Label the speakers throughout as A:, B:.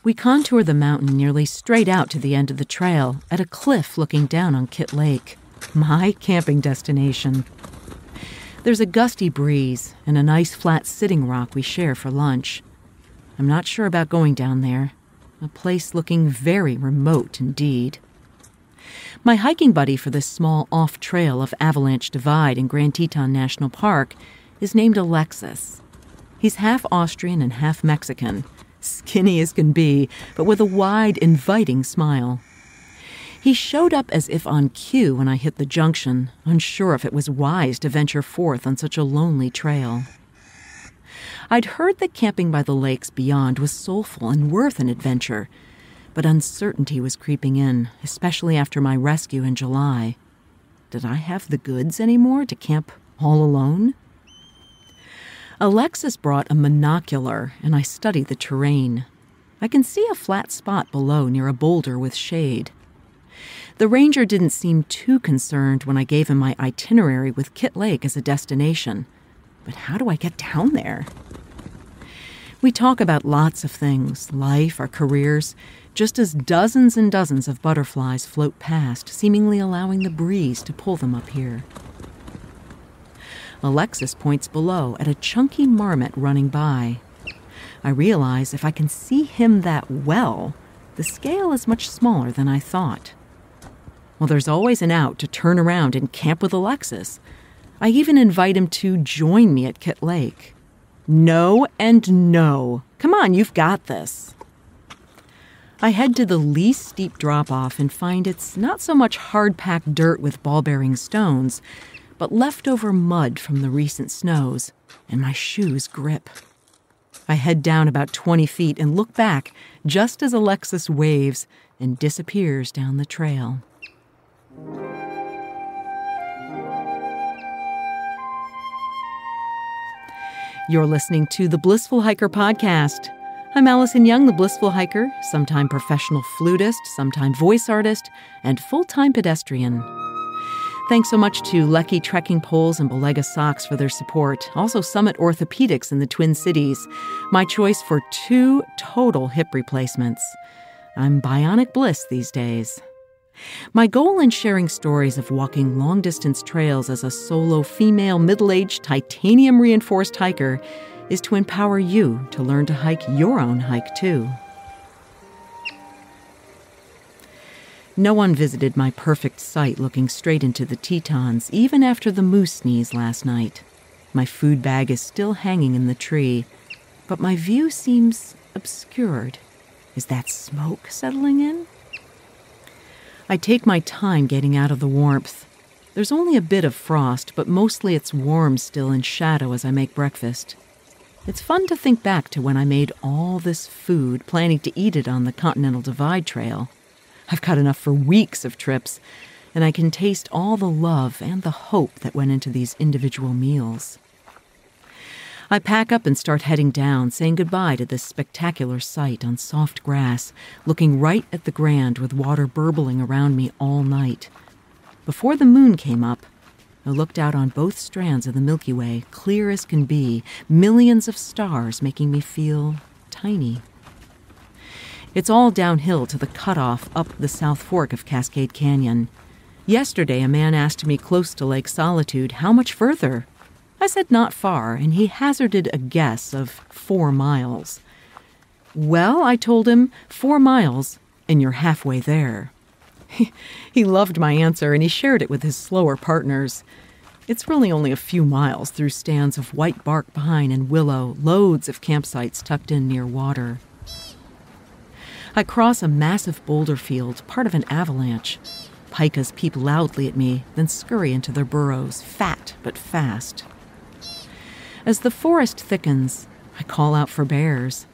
A: We contour the mountain nearly straight out to the end of the trail at a cliff looking down on Kit Lake, my camping destination. There's a gusty breeze and a nice flat sitting rock we share for lunch. I'm not sure about going down there, a place looking very remote indeed. My hiking buddy for this small off-trail of Avalanche Divide in Grand Teton National Park is named Alexis. He's half Austrian and half Mexican, skinny as can be, but with a wide, inviting smile. He showed up as if on cue when I hit the junction, unsure if it was wise to venture forth on such a lonely trail. I'd heard that camping by the lakes beyond was soulful and worth an adventure, but uncertainty was creeping in, especially after my rescue in July. Did I have the goods anymore to camp all alone? Alexis brought a monocular, and I studied the terrain. I can see a flat spot below near a boulder with shade. The ranger didn't seem too concerned when I gave him my itinerary with Kit Lake as a destination. But how do I get down there? We talk about lots of things, life, our careers, just as dozens and dozens of butterflies float past, seemingly allowing the breeze to pull them up here. Alexis points below at a chunky marmot running by. I realize if I can see him that well, the scale is much smaller than I thought. Well, there's always an out to turn around and camp with Alexis. I even invite him to join me at Kit Lake. No and no. Come on, you've got this. I head to the least steep drop-off and find it's not so much hard-packed dirt with ball-bearing stones, but leftover mud from the recent snows, and my shoes grip. I head down about 20 feet and look back just as Alexis waves and disappears down the trail. You're listening to the Blissful Hiker podcast. I'm Allison Young, the Blissful Hiker, sometime professional flutist, sometime voice artist, and full-time pedestrian. Thanks so much to Lecky Trekking Poles and Belega Socks for their support. Also Summit Orthopedics in the Twin Cities, my choice for 2 total hip replacements. I'm bionic bliss these days. My goal in sharing stories of walking long-distance trails as a solo female middle-aged titanium-reinforced hiker is to empower you to learn to hike your own hike too. No one visited my perfect site looking straight into the Tetons, even after the moose sneeze last night. My food bag is still hanging in the tree, but my view seems obscured. Is that smoke settling in? I take my time getting out of the warmth. There's only a bit of frost, but mostly it's warm still in shadow as I make breakfast. It's fun to think back to when I made all this food, planning to eat it on the Continental Divide Trail. I've got enough for weeks of trips, and I can taste all the love and the hope that went into these individual meals. I pack up and start heading down, saying goodbye to this spectacular sight on soft grass, looking right at the Grand with water burbling around me all night. Before the moon came up, I looked out on both strands of the Milky Way, clear as can be, millions of stars making me feel tiny. It's all downhill to the cutoff up the South Fork of Cascade Canyon. Yesterday, a man asked me close to Lake Solitude, how much further? I said not far, and he hazarded a guess of 4 miles. Well, I told him, 4 miles, and you're halfway there. He loved my answer, and he shared it with his slower partners. It's really only a few miles through stands of white bark pine and willow, loads of campsites tucked in near water. I cross a massive boulder field, part of an avalanche. Pikas peep loudly at me, then scurry into their burrows, fat but fast. As the forest thickens, I call out for bears.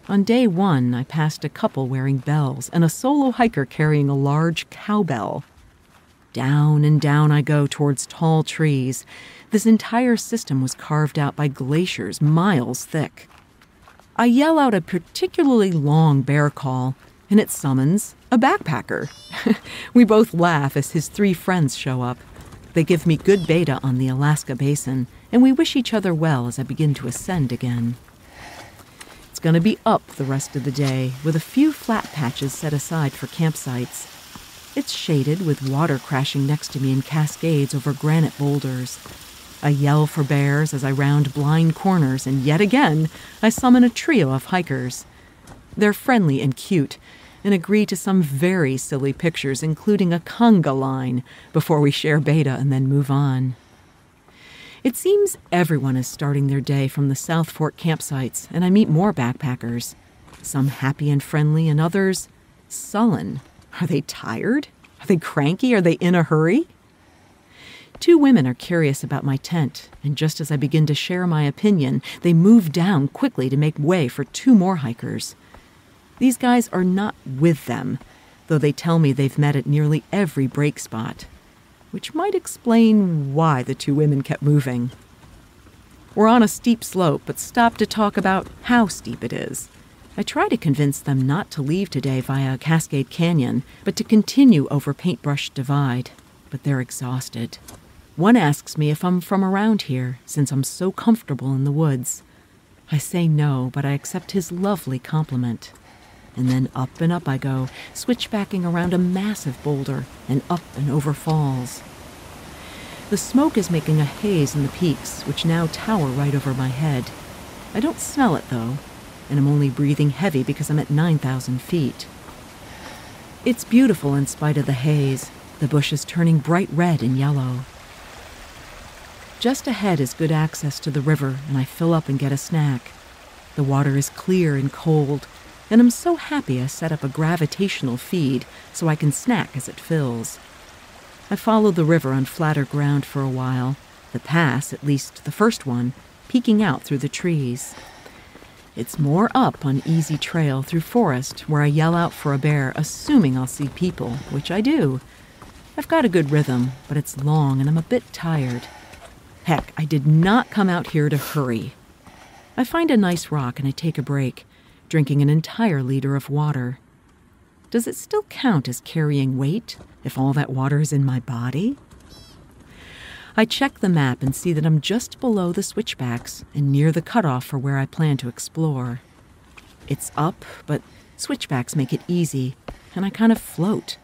A: On day 1, I passed a couple wearing bells and a solo hiker carrying a large cowbell. Down and down I go towards tall trees. This entire system was carved out by glaciers miles thick. I yell out a particularly long bear call, and it summons a backpacker. We both laugh as his 3 friends show up. They give me good beta on the Alaska Basin, and we wish each other well as I begin to ascend again. It's going to be up the rest of the day, with a few flat patches set aside for campsites. It's shaded with water crashing next to me in cascades over granite boulders. I yell for bears as I round blind corners, and yet again, I summon a trio of hikers. They're friendly and cute, and agree to some very silly pictures, including a conga line, before we share beta and then move on. It seems everyone is starting their day from the South Fork campsites, and I meet more backpackers. Some happy and friendly, and others sullen. Are they tired? Are they cranky? Are they in a hurry? 2 women are curious about my tent, and just as I begin to share my opinion, they move down quickly to make way for 2 more hikers. These guys are not with them, though they tell me they've met at nearly every break spot, which might explain why the 2 women kept moving. We're on a steep slope, but stop to talk about how steep it is. I try to convince them not to leave today via Cascade Canyon, but to continue over Paintbrush Divide, but they're exhausted. One asks me if I'm from around here, since I'm so comfortable in the woods. I say no, but I accept his lovely compliment. And then up and up I go, switchbacking around a massive boulder and up and over falls. The smoke is making a haze in the peaks, which now tower right over my head. I don't smell it, though, and I'm only breathing heavy because I'm at 9,000 feet. It's beautiful in spite of the haze, the bushes turning bright red and yellow. Just ahead is good access to the river, and I fill up and get a snack. The water is clear and cold, and I'm so happy I set up a gravitational feed so I can snack as it fills. I follow the river on flatter ground for a while, the pass, at least the first one, peeking out through the trees. It's more up on easy trail through forest where I yell out for a bear, assuming I'll see people, which I do. I've got a good rhythm, but it's long and I'm a bit tired. Heck, I did not come out here to hurry. I find a nice rock and I take a break, drinking an entire liter of water. Does it still count as carrying weight if all that water is in my body? I check the map and see that I'm just below the switchbacks and near the cutoff for where I plan to explore. It's up, but switchbacks make it easy, and I kind of float,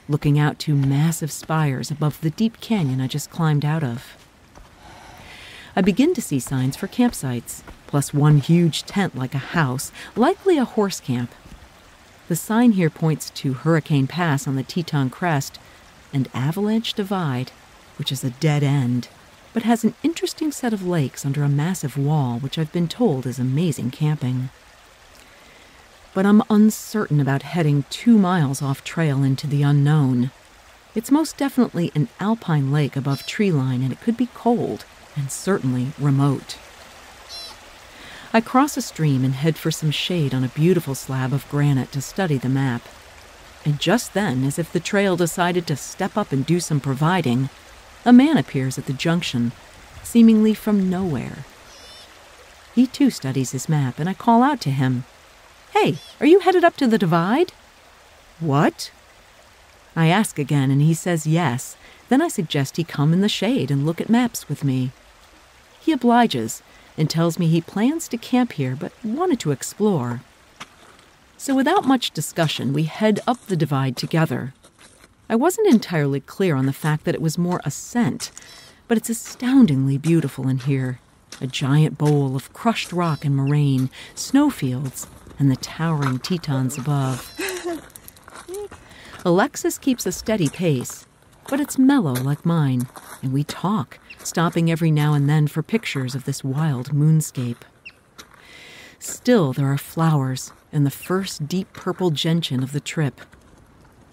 A: looking out 2 massive spires above the deep canyon I just climbed out of. I begin to see signs for campsites, plus 1 huge tent like a house, likely a horse camp. The sign here points to Hurricane Pass on the Teton Crest and Avalanche Divide, which is a dead end, but has an interesting set of lakes under a massive wall, which I've been told is amazing camping. But I'm uncertain about heading 2 miles off trail into the unknown. It's most definitely an alpine lake above tree line, and it could be cold, and certainly remote. I cross a stream and head for some shade on a beautiful slab of granite to study the map. And just then, as if the trail decided to step up and do some providing, a man appears at the junction, seemingly from nowhere. He too studies his map, and I call out to him, "Hey, are you headed up to the divide?" "What?" I ask again, and he says yes. Then I suggest he come in the shade and look at maps with me. He obliges and tells me he plans to camp here but wanted to explore. So without much discussion, we head up the divide together. I wasn't entirely clear on the fact that it was more ascent, but it's astoundingly beautiful in here. A giant bowl of crushed rock and moraine, snowfields, and the towering Tetons above. Alexis keeps a steady pace, but it's mellow like mine, and we talk, stopping every now and then for pictures of this wild moonscape. Still, there are flowers and the first deep purple gentian of the trip.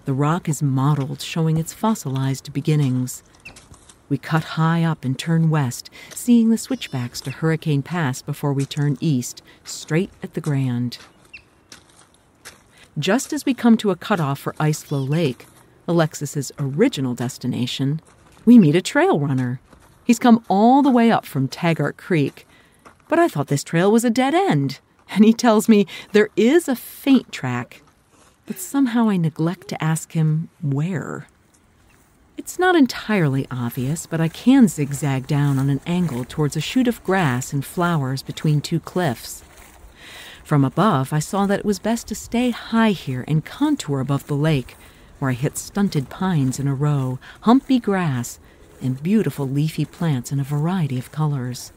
A: The rock is mottled, showing its fossilized beginnings. We cut high up and turn west, seeing the switchbacks to Hurricane Pass before we turn east, straight at the Grand. Just as we come to a cutoff for Iceflow Lake, Alexis's original destination, we meet a trail runner. He's come all the way up from Taggart Creek, but I thought this trail was a dead end, and he tells me there is a faint track, but somehow I neglect to ask him where. It's not entirely obvious, but I can zigzag down on an angle towards a chute of grass and flowers between 2 cliffs. From above, I saw that it was best to stay high here and contour above the lake, where I hit stunted pines in a row, humpy grass, and beautiful leafy plants in a variety of colors.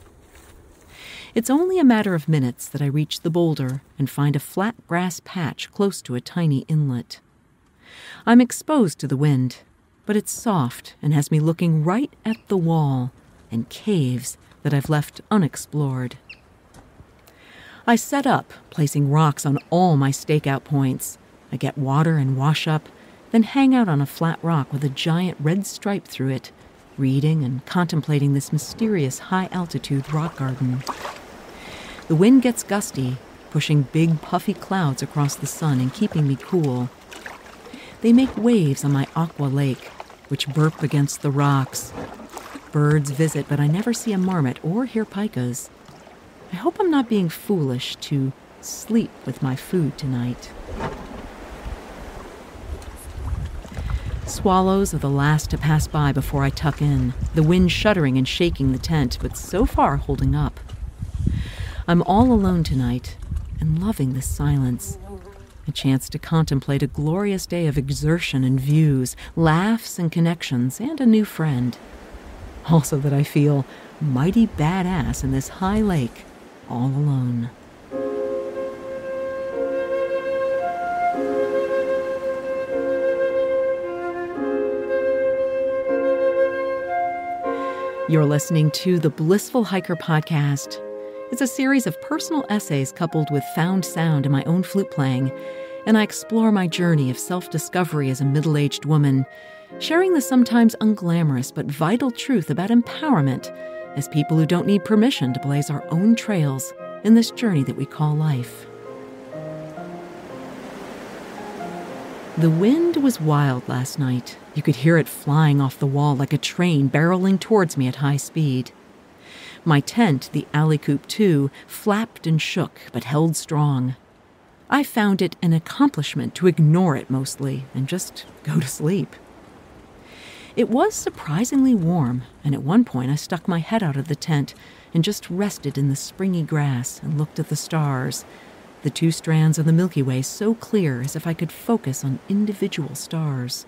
A: It's only a matter of minutes that I reach the boulder and find a flat grass patch close to a tiny inlet. I'm exposed to the wind, but it's soft and has me looking right at the wall and caves that I've left unexplored. I set up, placing rocks on all my stakeout points. I get water and wash up, then hang out on a flat rock with a giant red stripe through it, reading and contemplating this mysterious high-altitude rock garden. The wind gets gusty, pushing big puffy clouds across the sun and keeping me cool. They make waves on my aqua lake, which burp against the rocks. Birds visit, but I never see a marmot or hear pikas. I hope I'm not being foolish to sleep with my food tonight. Swallows are the last to pass by before I tuck in, the wind shuddering and shaking the tent, but so far holding up. I'm all alone tonight and loving this silence. A chance to contemplate a glorious day of exertion and views, laughs and connections, and a new friend. Also that I feel mighty badass in this high lake, all alone. You're listening to the Blissful Hiker Podcast. It's a series of personal essays coupled with found sound and my own flute playing, and I explore my journey of self-discovery as a middle-aged woman, sharing the sometimes unglamorous but vital truth about empowerment as people who don't need permission to blaze our own trails in this journey that we call life. The wind was wild last night. You could hear it flying off the wall like a train barreling towards me at high speed. My tent, the Alley Coop 2, flapped and shook, but held strong. I found it an accomplishment to ignore it mostly and just go to sleep. It was surprisingly warm, and at one point I stuck my head out of the tent and just rested in the springy grass and looked at the stars, the 2 strands of the Milky Way so clear as if I could focus on individual stars.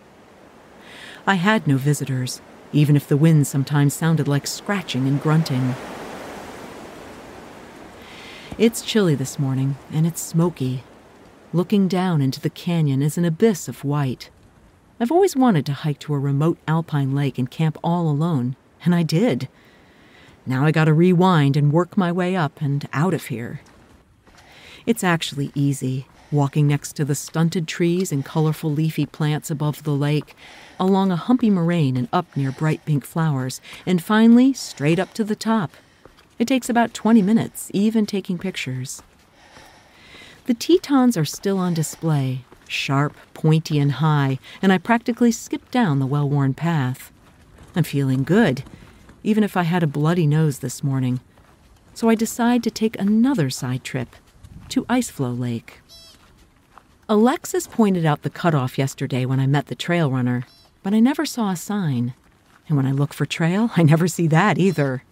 A: I had no visitors, even if the wind sometimes sounded like scratching and grunting. It's chilly this morning, and it's smoky. Looking down into the canyon is an abyss of white. I've always wanted to hike to a remote alpine lake and camp all alone, and I did. Now I gotta rewind and work my way up and out of here. It's actually easy, walking next to the stunted trees and colorful leafy plants above the lake, along a humpy moraine and up near bright pink flowers, and finally straight up to the top. It takes about 20 minutes, even taking pictures. The Tetons are still on display, sharp, pointy, and high, and I practically skipped down the well-worn path. I'm feeling good, even if I had a bloody nose this morning. So I decide to take another side trip to Iceflow Lake. Alexis pointed out the cutoff yesterday when I met the trail runner, but I never saw a sign. And when I look for trail, I never see that either.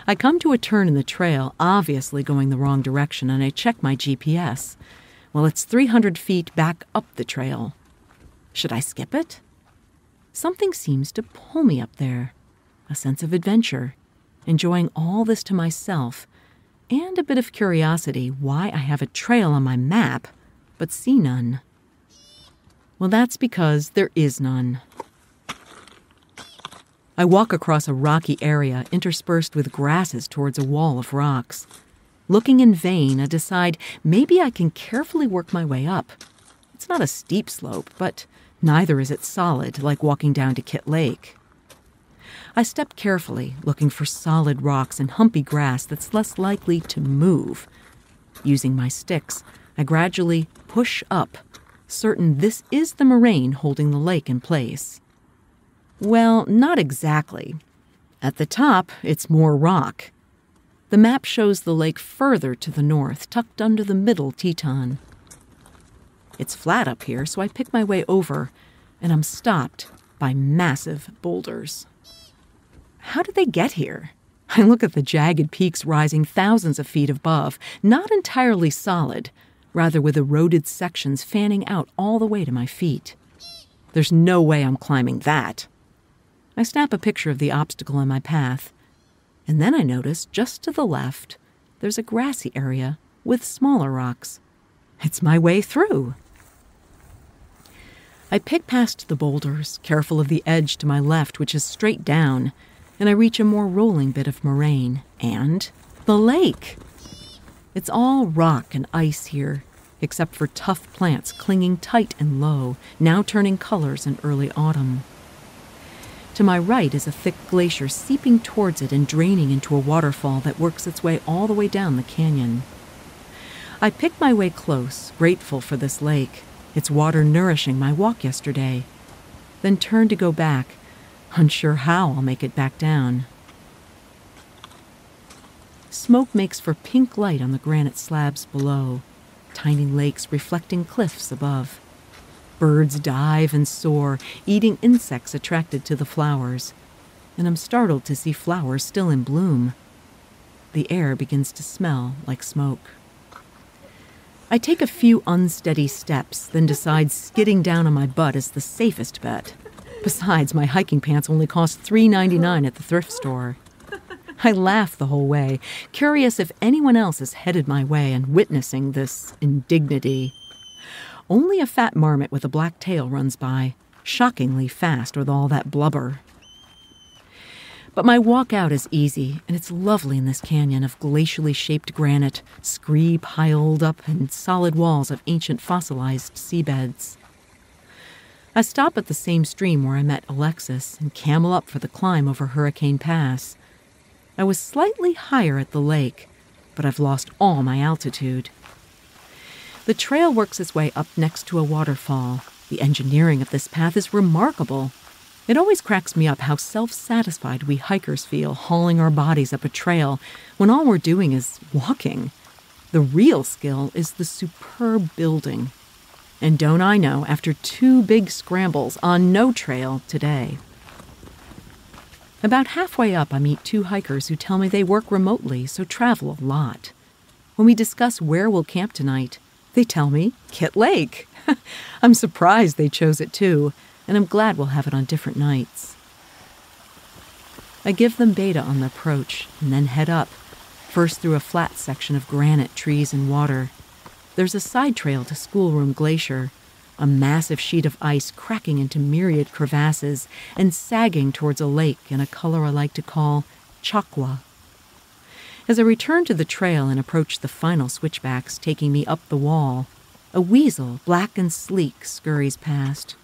A: I come to a turn in the trail, obviously going the wrong direction, and I check my GPS. Well, it's 300 feet back up the trail. Should I skip it? Something seems to pull me up there. A sense of adventure, enjoying all this to myself, and a bit of curiosity why I have a trail on my map, but see none. Well, that's because there is none. I walk across a rocky area interspersed with grasses towards a wall of rocks. Looking in vain, I decide maybe I can carefully work my way up. It's not a steep slope, but neither is it solid like walking down to Kit Lake. I step carefully, looking for solid rocks and humpy grass that's less likely to move. Using my sticks, I gradually push up, certain this is the moraine holding the lake in place. Well, not exactly. At the top, it's more rock. The map shows the lake further to the north, tucked under the middle Teton. It's flat up here, so I pick my way over, and I'm stopped by massive boulders. How did they get here? I look at the jagged peaks rising thousands of feet above, not entirely solid, rather with eroded sections fanning out all the way to my feet. There's no way I'm climbing that. I snap a picture of the obstacle in my path, and then I notice just to the left, there's a grassy area with smaller rocks. It's my way through. I pick past the boulders, careful of the edge to my left, which is straight down, and I reach a more rolling bit of moraine, and the lake. It's all rock and ice here, except for tough plants clinging tight and low, now turning colors in early autumn. To my right is a thick glacier seeping towards it and draining into a waterfall that works its way all the way down the canyon. I pick my way close, grateful for this lake, its water nourishing my walk yesterday, then turn to go back, unsure how I'll make it back down. Smoke makes for pink light on the granite slabs below, tiny lakes reflecting cliffs above. Birds dive and soar, eating insects attracted to the flowers, and I'm startled to see flowers still in bloom. The air begins to smell like smoke. I take a few unsteady steps, then decide skidding down on my butt is the safest bet. Besides, my hiking pants only cost $3.99 at the thrift store. I laugh the whole way, curious if anyone else is headed my way and witnessing this indignity. Only a fat marmot with a black tail runs by, shockingly fast with all that blubber. But my walk out is easy, and it's lovely in this canyon of glacially shaped granite, scree piled up and solid walls of ancient fossilized seabeds. I stop at the same stream where I met Alexis and camel up for the climb over Hurricane Pass. I was slightly higher at the lake, but I've lost all my altitude. The trail works its way up next to a waterfall. The engineering of this path is remarkable. It always cracks me up how self-satisfied we hikers feel hauling our bodies up a trail when all we're doing is walking. The real skill is the superb building. And don't I know, after 2 big scrambles on no trail today. About halfway up, I meet 2 hikers who tell me they work remotely, so travel a lot. When we discuss where we'll camp tonight, they tell me Kit Lake. I'm surprised they chose it too, and I'm glad we'll have it on different nights. I give them beta on the approach and then head up, first through a flat section of granite, trees, and water. There's a side trail to Schoolroom Glacier, a massive sheet of ice cracking into myriad crevasses and sagging towards a lake in a color I like to call chaqua. As I return to the trail and approach the final switchbacks taking me up the wall, a weasel, black and sleek, scurries past.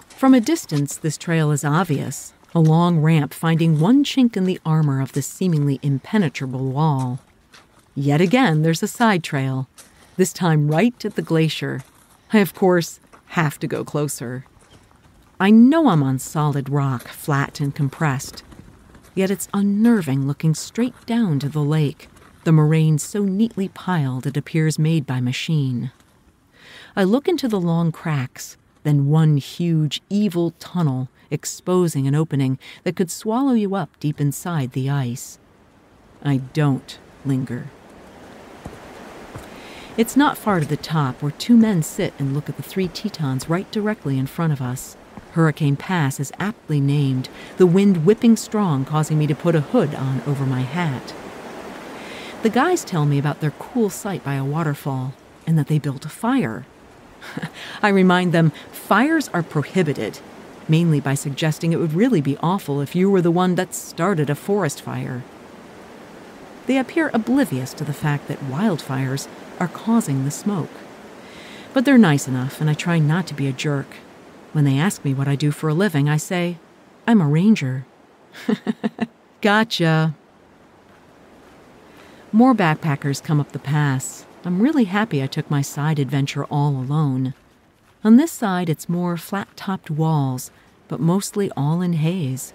A: From a distance, this trail is obvious, a long ramp finding one chink in the armor of this seemingly impenetrable wall. Yet again, there's a side trail, this time right at the glacier. I, of course, have to go closer. I know I'm on solid rock, flat and compressed, yet it's unnerving looking straight down to the lake, the moraine so neatly piled it appears made by machine. I look into the long cracks, then one huge, evil tunnel exposing an opening that could swallow you up deep inside the ice. I don't linger. It's not far to the top, where 2 men sit and look at the 3 Tetons right directly in front of us. Hurricane Pass is aptly named, the wind whipping strong, causing me to put a hood on over my hat. The guys tell me about their cool site by a waterfall, and that they built a fire. I remind them fires are prohibited, mainly by suggesting it would really be awful if you were the one that started a forest fire. They appear oblivious to the fact that wildfires are causing the smoke. But they're nice enough, and I try not to be a jerk. When they ask me what I do for a living, I say, I'm a ranger. Gotcha. More backpackers come up the pass. I'm really happy I took my side adventure all alone. On this side, it's more flat-topped walls, but mostly all in haze.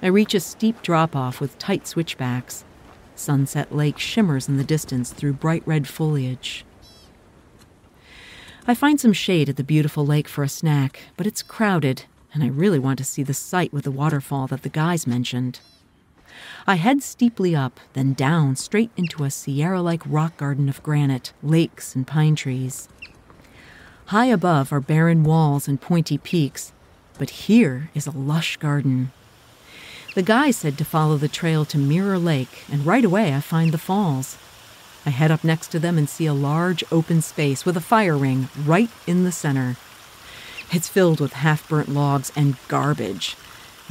A: I reach a steep drop-off with tight switchbacks. Sunset Lake shimmers in the distance through bright red foliage. I find some shade at the beautiful lake for a snack, but it's crowded, and I really want to see the site with the waterfall that the guys mentioned. I head steeply up, then down, straight into a Sierra-like rock garden of granite, lakes, and pine trees. High above are barren walls and pointy peaks, but here is a lush garden. The guy said to follow the trail to Mirror Lake, and right away I find the falls. I head up next to them and see a large open space with a fire ring right in the center. It's filled with half-burnt logs and garbage,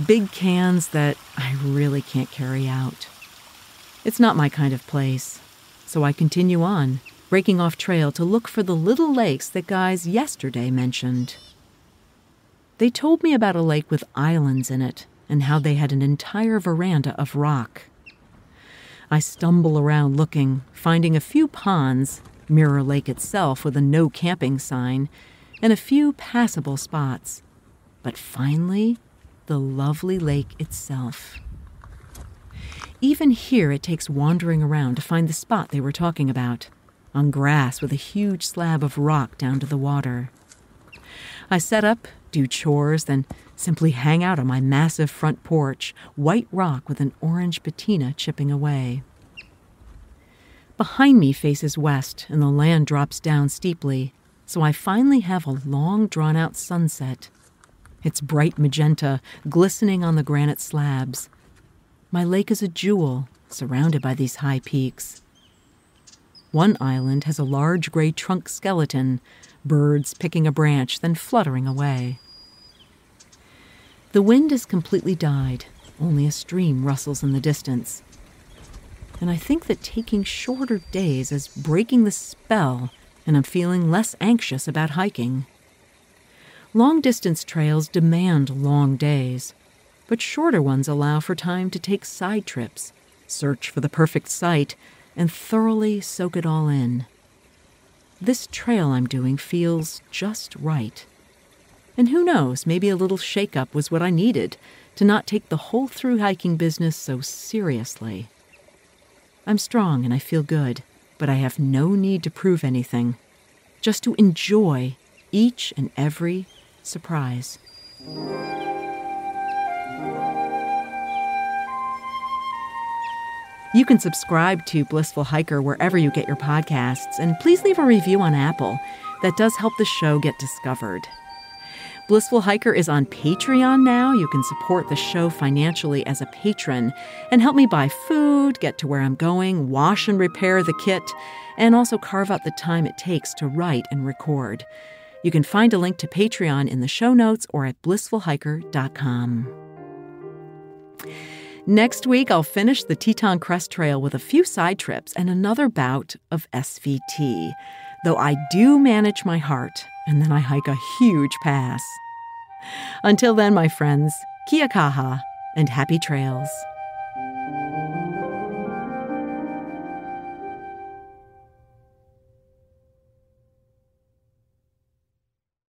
A: big cans that I really can't carry out. It's not my kind of place, so I continue on, breaking off trail to look for the little lakes that guys yesterday mentioned. They told me about a lake with islands in it and how they had an entire veranda of rock. I stumble around looking, finding a few ponds, Mirror Lake itself with a no camping sign, and a few passable spots. But finally, the lovely lake itself. Even here it takes wandering around to find the spot they were talking about, on grass with a huge slab of rock down to the water. I set up, do chores, then simply hang out on my massive front porch, white rock with an orange patina chipping away. Behind me faces west, and the land drops down steeply, so I finally have a long, drawn-out sunset. It's bright magenta, glistening on the granite slabs. My lake is a jewel, surrounded by these high peaks. One island has a large gray trunk skeleton, birds picking a branch, then fluttering away. The wind has completely died. Only a stream rustles in the distance. And I think that taking shorter days is breaking the spell, and I'm feeling less anxious about hiking. Long-distance trails demand long days, but shorter ones allow for time to take side trips, search for the perfect site, and thoroughly soak it all in. This trail I'm doing feels just right. And who knows, maybe a little shake-up was what I needed to not take the whole through hiking business so seriously. I'm strong and I feel good, but I have no need to prove anything, just to enjoy each and every surprise. You can subscribe to Blissful Hiker wherever you get your podcasts, and please leave a review on Apple. That does help the show get discovered. Blissful Hiker is on Patreon now. You can support the show financially as a patron and help me buy food, get to where I'm going, wash and repair the kit, and also carve out the time it takes to write and record. You can find a link to Patreon in the show notes or at blissfulhiker.com. Next week, I'll finish the Teton Crest Trail with a few side trips and another bout of SVT, though I do manage my heart, and then I hike a huge pass. Until then, my friends, kia kaha and happy trails.